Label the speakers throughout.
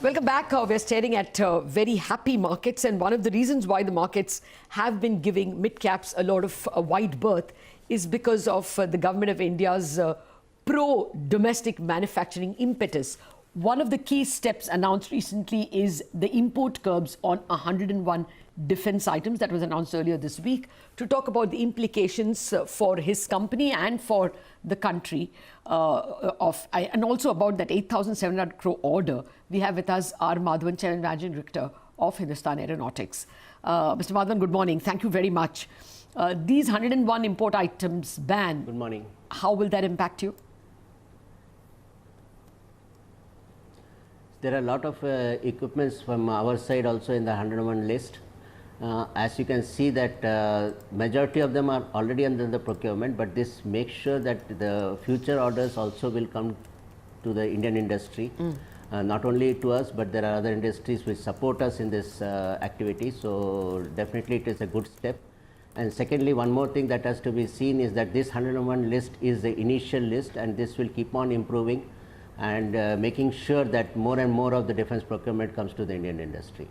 Speaker 1: Welcome back. We're staring at very happy markets, and one of the reasons why the markets have been giving mid-caps a lot of wide berth is because of the government of India's pro-domestic manufacturing impetus. One of the key steps announced recently is the import curbs on 101 defense items that was announced earlier this week. To talk about the implications for his company and for the country and also about that 8,700 crore order, we have with us R. Madhavan, Chairman Managing Director of Hindustan Aeronautics. Mr. Madhavan, good morning. Thank you very much. These 101 import items ban.
Speaker 2: Good morning.
Speaker 1: How will that impact you?
Speaker 2: There are a lot of equipments from our side also in the 101 list. As you can see that majority of them are already under the procurement, but this makes sure that the future orders also will come to the Indian industry. Not only to us, but there are other industries which support us in this activity. So definitely it is a good step. And secondly, one more thing that has to be seen is that this 101 list is the initial list, and this will keep on improving and making sure that more and more of the defense procurement comes to the Indian industry.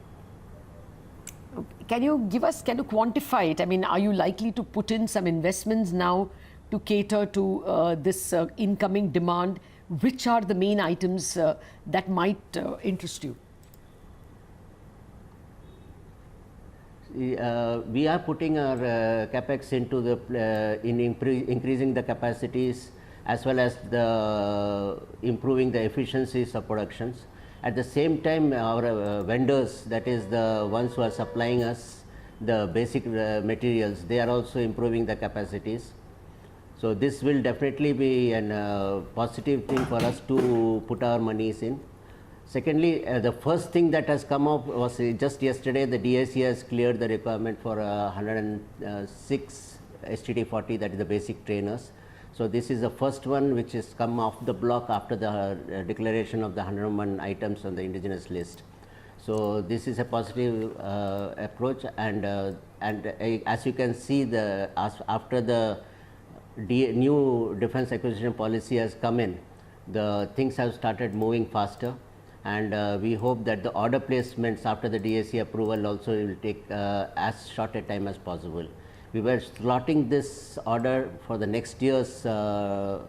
Speaker 1: Can you quantify it? I mean, are you likely to put in some investments now to cater to this incoming demand? Which are the main items that might interest you?
Speaker 2: We are putting our capex into the increasing the capacities as well as the improving the efficiencies of productions. At the same time, our vendors, that is the ones who are supplying us the basic materials, they are also improving the capacities. So this will definitely be a positive thing for us to put our monies in. Secondly, the first thing that has come up was just yesterday, the DAC has cleared the requirement for 106 STD-40, that is the basic trainers. So this is the first one which has come off the block after the declaration of the 101 items on the indigenous list. So this is a positive approach, and as you can see, after the new defense acquisition policy has come in, the things have started moving faster, and we hope that the order placements after the DAC approval also will take as short a time as possible. We were slotting this order for the next year's our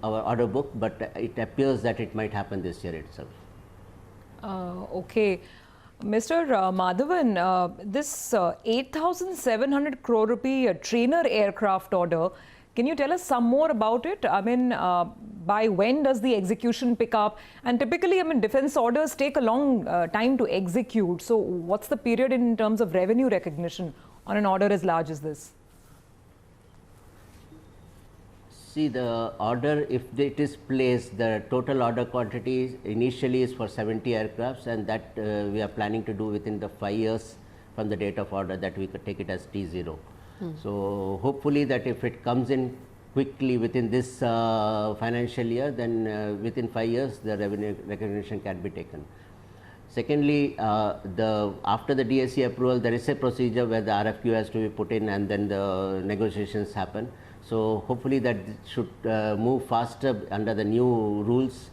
Speaker 2: order book, but it appears that it might happen this year itself.
Speaker 3: Okay. Mr. Madhavan, this 8,700 crore rupee trainer aircraft order, can you tell us some more about it? I mean, by when does the execution pick up? And typically, I mean, defense orders take a long time to execute. So what's the period in terms of revenue recognition on an order as large as this?
Speaker 2: See, the order, if it is placed, the total order quantity initially is for 70 aircrafts, and that we are planning to do within the 5 years from the date of order, that we could take it as T0. So hopefully that if it comes in quickly within this financial year, then within 5 years the revenue recognition can be taken. Secondly, after the DAC approval, there is a procedure where the RFQ has to be put in, and then the negotiations happen. So hopefully that should move faster under the new rules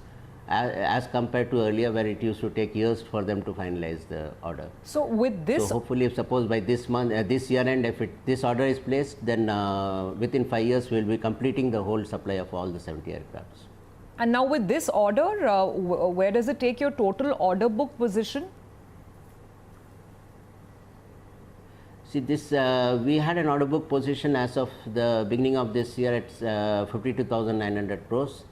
Speaker 2: as compared to earlier, where it used to take years for them to finalize the order.
Speaker 3: So with this,
Speaker 2: so hopefully, if suppose by this month, this year end, if this order is placed, then within 5 years we will be completing the whole supply of all the 70 aircrafts.
Speaker 3: And now with this order, where does it take your total order book position?
Speaker 2: See, this we had an order book position as of the beginning of this year at 52,900 crores.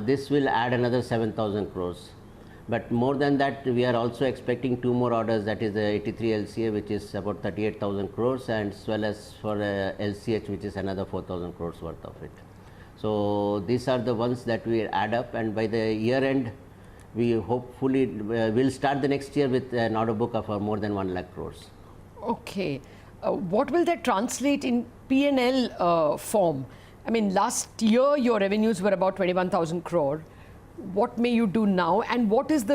Speaker 2: This will add another 7,000 crores. But more than that, we are also expecting 2 more orders, that is the 83 LCA, which is about 38,000 crores, and as well as for LCH, which is another 4,000 crores worth of it. So these are the ones that we add up, and by the year end, we hopefully will start the next year with an order book of more than 1 lakh crores.
Speaker 1: Okay. What will that translate in P&L form? I mean, last year your revenues were about 21,000 crore. What may you do now? And what is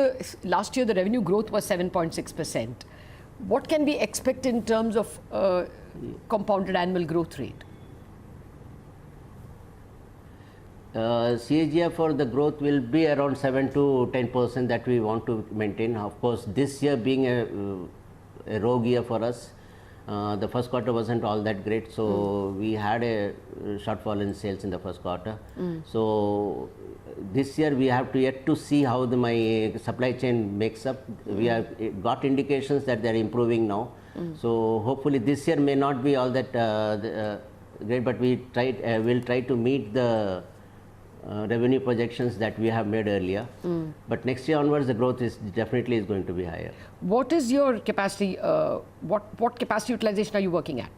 Speaker 1: last year the revenue growth was 7.6%. What can we expect in terms of compounded annual growth rate?
Speaker 2: CAGR for the growth will be around 7 to 10% that we want to maintain. Of course, this year being a rogue year for us, the first quarter wasn't all that great, so we had a shortfall in sales in the first quarter. So this year we have to yet to see how my supply chain makes up. We have got indications that they are improving now. So hopefully this year may not be all that great, but we will try to meet the revenue projections that we have made earlier. But next year onwards, the growth is definitely going to be higher.
Speaker 1: What is your capacity? What capacity utilization are you working at?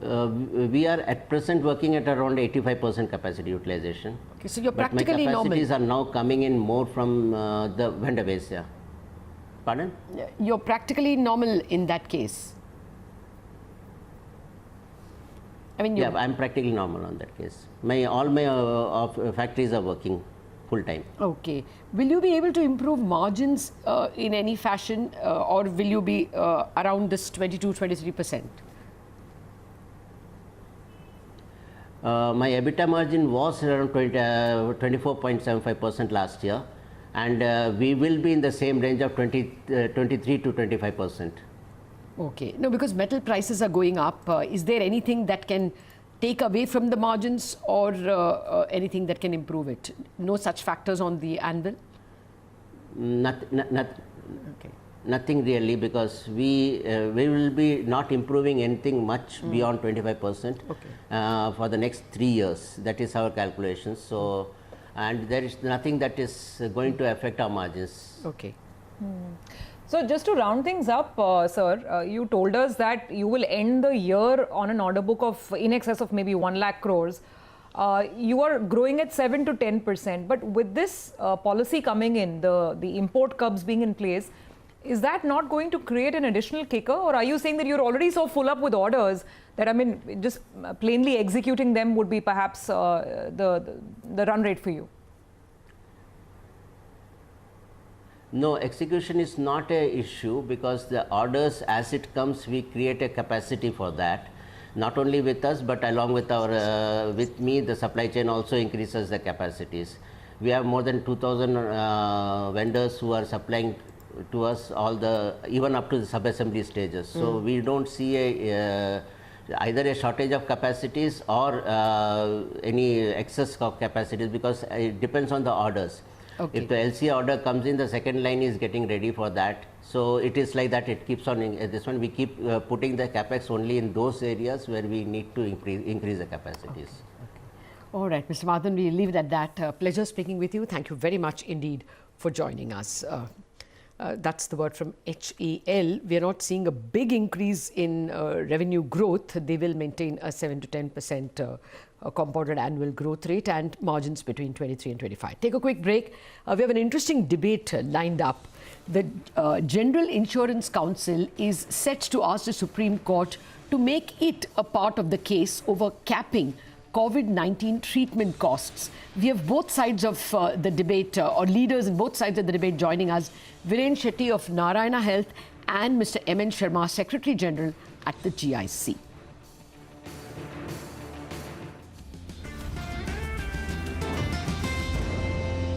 Speaker 2: We are at present working at around 85% capacity utilization.
Speaker 1: Okay, so you're
Speaker 2: But
Speaker 1: practically
Speaker 2: my
Speaker 1: normal.
Speaker 2: capacities are now coming in more from the vendor base. Yeah. Pardon?
Speaker 1: You're practically normal in that case. I mean,
Speaker 2: Yeah, I'm practically normal on that case. All my factories are working full time.
Speaker 1: okay. Will you be able to improve margins in any fashion, or will you be around this 22-23%?
Speaker 2: My EBITDA margin was around 24.75% last year, and we will be in the same range of 23 to 25%.
Speaker 1: Okay. No, because metal prices are going up. Is there anything that can take away from the margins, or anything that can improve it? No such factors on the anvil? Okay.
Speaker 2: Nothing really, because we will be not improving anything much beyond 25% for the next 3 years. That is our calculations. So, and there is nothing that is going to affect our margins.
Speaker 1: Okay.
Speaker 3: So just to round things up, sir, you told us that you will end the year on an order book of in excess of maybe 1 lakh crores. You are growing at 7 to 10%, but with this policy coming in, the import curbs being in place, is that not going to create an additional kicker, or are you saying that you're already so full up with orders that, I mean, just plainly executing them would be perhaps the run rate for you?
Speaker 2: No, execution is not a issue, because the orders as it comes, we create a capacity for that. Not only with us, but along with our with me, the supply chain also increases the capacities. We have more than 2,000 vendors who are supplying to us even up to the sub-assembly stages. So we don't see either a shortage of capacities or any excess of capacities, because it depends on the orders.
Speaker 1: Okay.
Speaker 2: If the LC order comes in, the second line is getting ready for that. So it is like that, it keeps on, this one we keep putting the capex only in those areas where we need to increase the capacities.
Speaker 1: All right, Mr. Madhavan, we'll leave it at that. Pleasure speaking with you. Thank you very much indeed for joining us. That's the word from HAL. We are not seeing a big increase in revenue growth. They will maintain a 7 to 10% compounded annual growth rate, and margins between 23 and 25. Take a quick break. We have an interesting debate lined up. The General Insurance Council is set to ask the Supreme Court to make it a part of the case over capping COVID-19 treatment costs. We have both sides of the debate, or leaders in both sides of the debate joining us. Viren Shetty of Narayana Health and Mr. M.N. Sharma, Secretary General at the GIC.